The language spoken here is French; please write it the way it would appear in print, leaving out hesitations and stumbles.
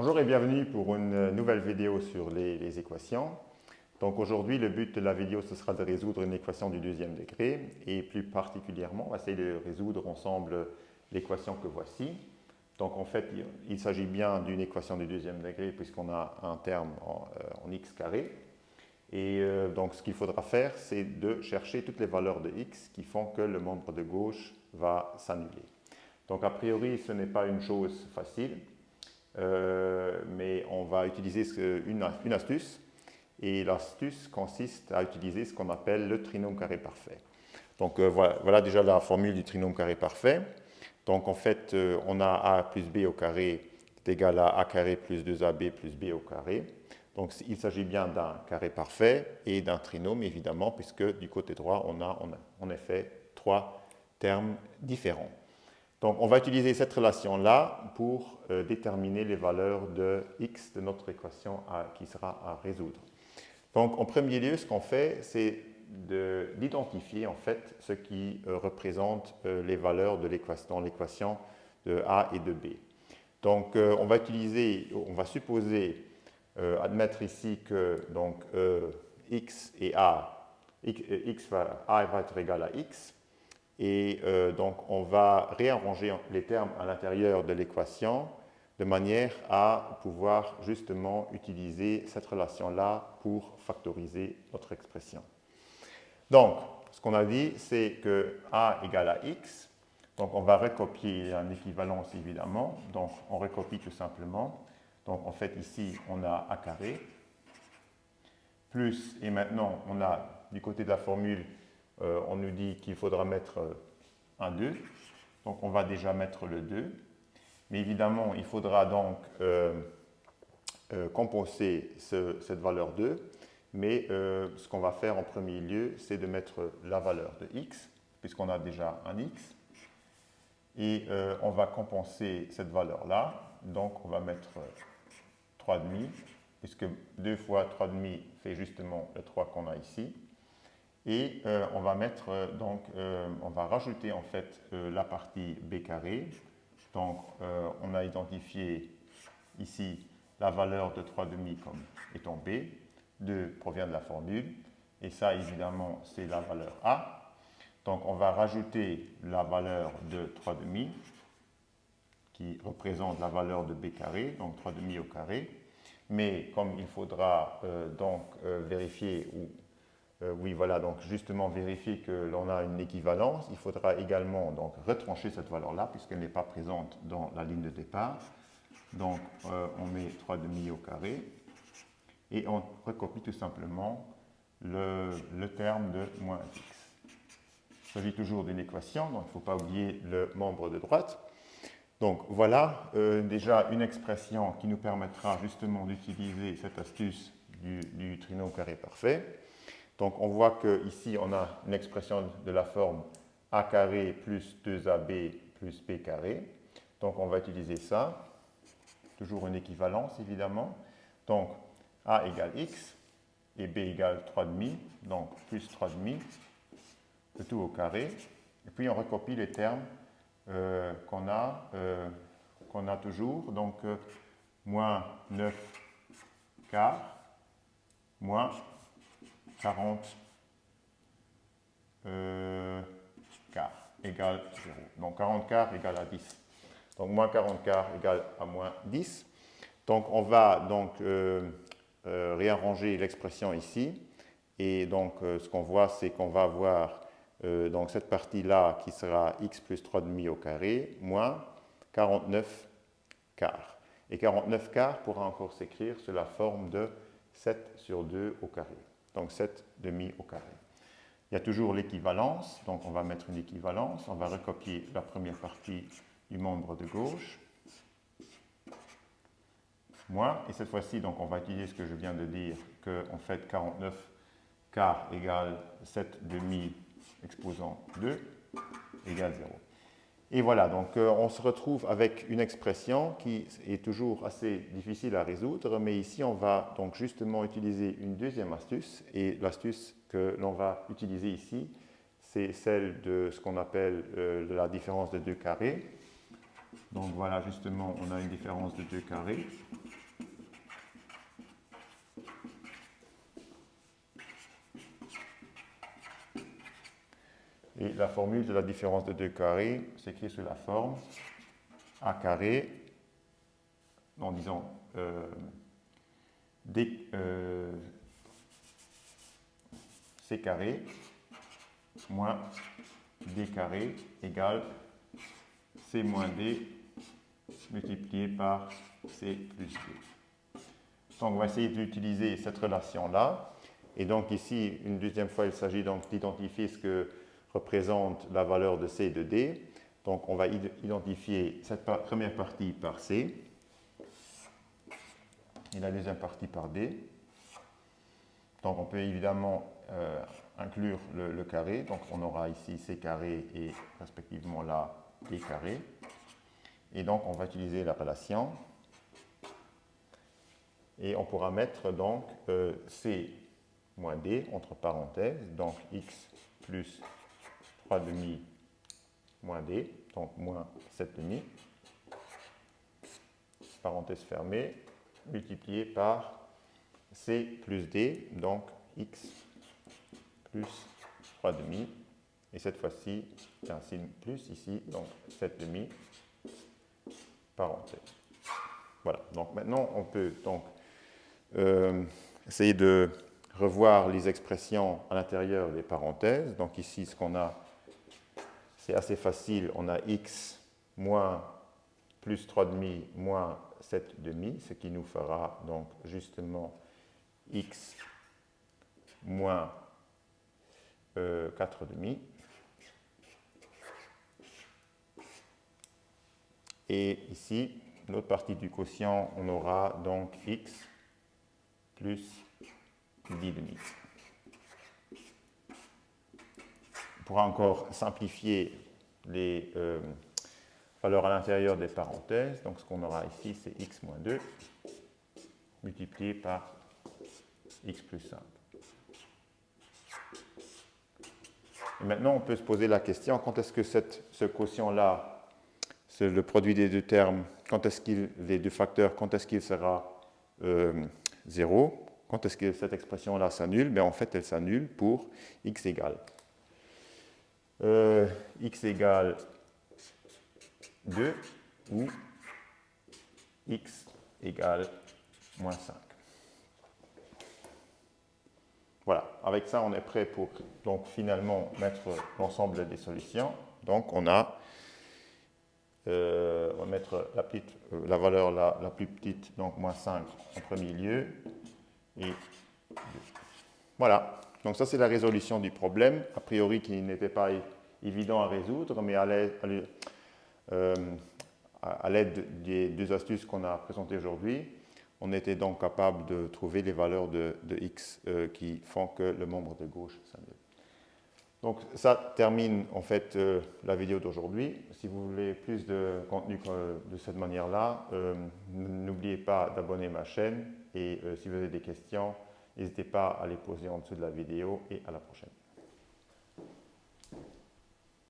Bonjour et bienvenue pour une nouvelle vidéo sur les équations. Donc aujourd'hui, le but de la vidéo, ce sera de résoudre une équation du deuxième degré et plus particulièrement, on va essayer de résoudre ensemble l'équation que voici. Donc en fait, il s'agit bien d'une équation du deuxième degré puisqu'on a un terme en x carré. Et donc ce qu'il faudra faire, c'est de chercher toutes les valeurs de x qui font que le membre de gauche va s'annuler. Donc a priori, ce n'est pas une chose facile. Mais on va utiliser une astuce, et l'astuce consiste à utiliser ce qu'on appelle le trinôme carré parfait. Donc voilà déjà la formule du trinôme carré parfait. Donc en fait, on a a plus b au carré est égal à a carré plus 2ab plus b au carré. Donc il s'agit bien d'un carré parfait et d'un trinôme évidemment, puisque du côté droit, on a en effet trois termes différents. Donc, on va utiliser cette relation-là pour déterminer les valeurs de x de notre équation qui sera à résoudre. Donc, en premier lieu, ce qu'on fait, c'est d'identifier en fait ce qui représente les valeurs de l'équation de a et de b. Donc, on va supposer, admettre ici que donc, x et a va être égal à x. Et donc, on va réarranger les termes à l'intérieur de l'équation de manière à pouvoir justement utiliser cette relation-là pour factoriser notre expression. Donc, ce qu'on a dit, c'est que a égale à x. Donc, on va recopier une équivalence évidemment. Donc, on recopie tout simplement. Donc, en fait, ici, on a a carré. Plus, et maintenant, on a du côté de la formule, on nous dit qu'il faudra mettre un 2. Donc, on va déjà mettre le 2. Mais évidemment, il faudra donc compenser cette valeur 2. Mais ce qu'on va faire en premier lieu, c'est de mettre la valeur de x, puisqu'on a déjà un x. Et on va compenser cette valeur-là. Donc, on va mettre 3,5, puisque 2 fois 3,5 fait justement le 3 qu'on a ici. Et on va on va rajouter en fait la partie b carré. Donc on a identifié ici la valeur de 3,5 comme étant b. 2 provient de la formule. Et ça, évidemment, c'est la valeur a. Donc on va rajouter la valeur de 3,5 qui représente la valeur de b carré, donc 3,5 au carré. Mais comme il faudra vérifier oui, voilà, donc justement vérifier que l'on a une équivalence, il faudra également donc retrancher cette valeur-là puisqu'elle n'est pas présente dans la ligne de départ. Donc on met 3,5 au carré et on recopie tout simplement le terme de moins x. Il s'agit toujours d'une équation, donc il ne faut pas oublier le membre de droite. Donc voilà déjà une expression qui nous permettra justement d'utiliser cette astuce du trinôme carré parfait. Donc on voit qu'ici on a une expression de la forme a carré plus 2ab plus b carré. Donc on va utiliser ça, toujours une équivalence évidemment. Donc a égale x et b égale 3,5, donc plus 3,5, le tout au carré. Et puis on recopie les termes qu'on a toujours, donc moins 9 quarts, moins 40 quarts égale 0. Donc 40 quarts égale à 10. Donc moins 40 quarts égale à moins 10. Donc on va donc réarranger l'expression ici. Et donc ce qu'on voit, c'est qu'on va avoir donc cette partie-là qui sera x plus 3,5 au carré moins 49 quarts. Et 49 quarts pourra encore s'écrire sous la forme de 7 sur 2 au carré. Donc 7 demi au carré. Il y a toujours l'équivalence, donc on va mettre une équivalence, on va recopier la première partie du membre de gauche, moins, et cette fois-ci, donc on va utiliser ce que je viens de dire, que en fait 49 quarts égale 7 demi exposant 2 égale 0. Et voilà, donc on se retrouve avec une expression qui est toujours assez difficile à résoudre, mais ici on va donc justement utiliser une deuxième astuce, et l'astuce que l'on va utiliser ici, c'est celle de ce qu'on appelle la différence de deux carrés. Donc voilà, justement, on a une différence de 2 carrés. Et la formule de la différence de 2 carrés s'écrit sous la forme a carré, en disant c carré moins d carré égale c moins d multiplié par c plus d. Donc on va essayer d'utiliser cette relation-là. Et donc ici, une deuxième fois, il s'agit donc d'identifier ce que représente la valeur de c et de d. Donc on va identifier cette première partie par c et la deuxième partie par d. Donc on peut évidemment inclure le carré. Donc on aura ici c carré et respectivement là d carré. Et donc on va utiliser la relation. Et on pourra mettre donc c moins d entre parenthèses, donc x plus 3 demi moins d, donc moins 7 demi, parenthèse fermée, multiplié par c plus d, donc x plus 3 demi, et cette fois-ci, il y a un signe plus ici, donc 7 demi, parenthèse. Voilà, donc maintenant on peut donc essayer de revoir les expressions à l'intérieur des parenthèses. Donc ici, ce qu'on a, c'est assez facile. On a x moins plus 3 demi moins 7 demi, ce qui nous fera donc justement x moins 4 demi. Et ici, l'autre partie du quotient, on aura donc x plus 10 demi. On pourra encore simplifier les valeurs à l'intérieur des parenthèses. Donc ce qu'on aura ici, c'est x moins 2 multiplié par x plus 5. Et maintenant, on peut se poser la question, quand est-ce que ce quotient-là, c'est le produit des deux termes, les deux facteurs, quand est-ce qu'il sera 0? Quand est-ce que cette expression-là s'annule? En fait, elle s'annule pour x égale. X égale 2 ou x égale moins 5. Voilà, avec ça, on est prêt pour donc finalement mettre l'ensemble des solutions. Donc, on va mettre la valeur la plus petite, donc moins 5 en premier lieu. Et voilà, donc ça c'est la résolution du problème, a priori qui n'était pas évident à résoudre, mais à l'aide des deux astuces qu'on a présentées aujourd'hui, on était donc capable de trouver les valeurs de x qui font que le membre de gauche s'annule. Donc ça termine en fait la vidéo d'aujourd'hui. Si vous voulez plus de contenu de cette manière-là, n'oubliez pas d'abonner ma chaîne et si vous avez des questions, n'hésitez pas à les poser en dessous de la vidéo et à la prochaine.